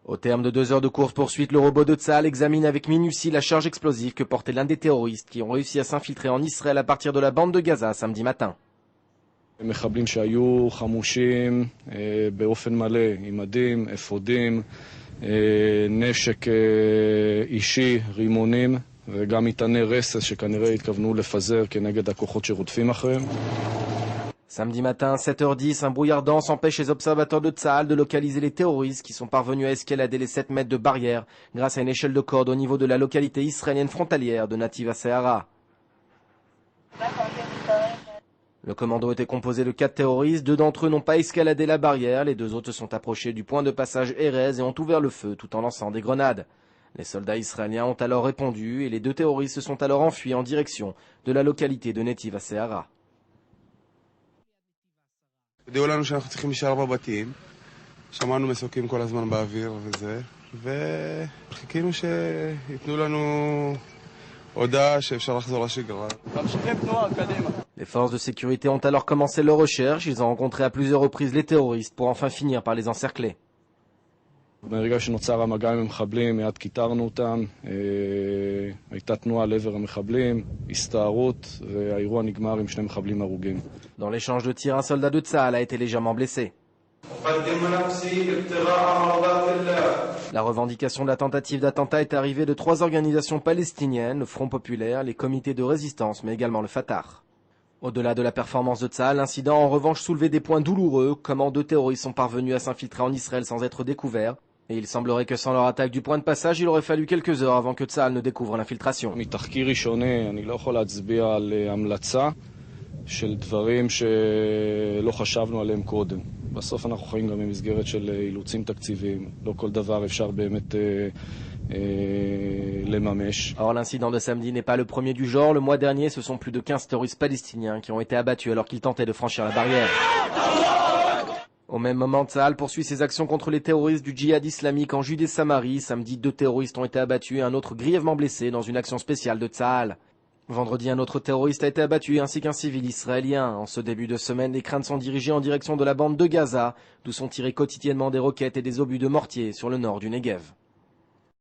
Au terme de 2 heures de course-poursuite, le robot de Tsahal examine avec minutie la charge explosive que portait l'un des terroristes qui ont réussi à s'infiltrer en Israël à partir de la bande de Gaza samedi matin. מחבלים שהיו חמושים באופן מלא, עם מדים, אפודים, נשק אישי, רימונים וגם מטעני רסס שכנראה התכוונו לפזר כנגד הכוחות שרודפים אחריהם. Samedi matin, 7h10, un brouillard dense empêche les observateurs de Tsahal de localiser les terroristes qui sont parvenus à escalader les 7 mètres de barrière grâce à une échelle de corde au niveau de la localité israélienne frontalière de Nativ HaSehara. Le commando était composé de 4 terroristes, 2 d'entre eux n'ont pas escaladé la barrière, les 2 autres sont approchés du point de passage Erez et ont ouvert le feu tout en lançant des grenades. Les soldats israéliens ont alors répondu et les 2 terroristes se sont alors enfuis en direction de la localité de Nativ HaSehara. הודיעו לנו שאנחנו צריכים להישאר בבתים, שמענו מסוקים כל הזמן באוויר וזה, וחיכינו שיתנו לנו הודעה שאפשר לחזור לשגרה. Les forces de sécurité ont alors commencé leur recherche, ils ont rencontré à plusieurs reprises les terroristes pour enfin finir par les encercler. ברגע שנוצר המגע עם המחבלים, מיד כיתרנו אותם, הייתה תנועה לעבר המחבלים, הסתערות, והאירוע נגמר עם 2 מחבלים הרוגים. Dans l'échange de tirs, un soldat de Tsahal a été légèrement blessé. La revendication de la tentative d'attentat est arrivée de 3 organisations palestiniennes, le Front Populaire, les comités de résistance, mais également le Fatah. Au-delà de la performance de Tsahal, l'incident a en revanche soulevé des points douloureux, comment 2 terroristes sont parvenus à s'infiltrer en Israël sans être découverts. Et il semblerait que sans leur attaque du point de passage, il aurait fallu quelques heures avant que Tsahal ne découvre l'infiltration. מתחקיר ראשוני, אני לא יכול להצביע על המלצה של דברים שלא חשבנו עליהם קודם. בסוף אנחנו חיים גם במסגרת של אילוצים תקציביים. לא כל דבר אפשר באמת לממש. Or, l'incident de samedi n'est pas le premier du genre. Le mois dernier, ce sont plus de 15 terroristes palestiniens qui ont été abattus alors qu'ils tentaient de franchir la barrière. Au même moment, Tsahal poursuit ses actions contre les terroristes du djihad islamique en Judée-Samarie. Samedi, 2 terroristes ont été abattus et un autre grièvement blessé dans une action spéciale de Tsahal. Vendredi, un autre terroriste a été abattu ainsi qu'un civil israélien. En ce début de semaine, les craintes sont dirigées en direction de la bande de Gaza, d'où sont tirés quotidiennement des roquettes et des obus de mortier sur le nord du Negev.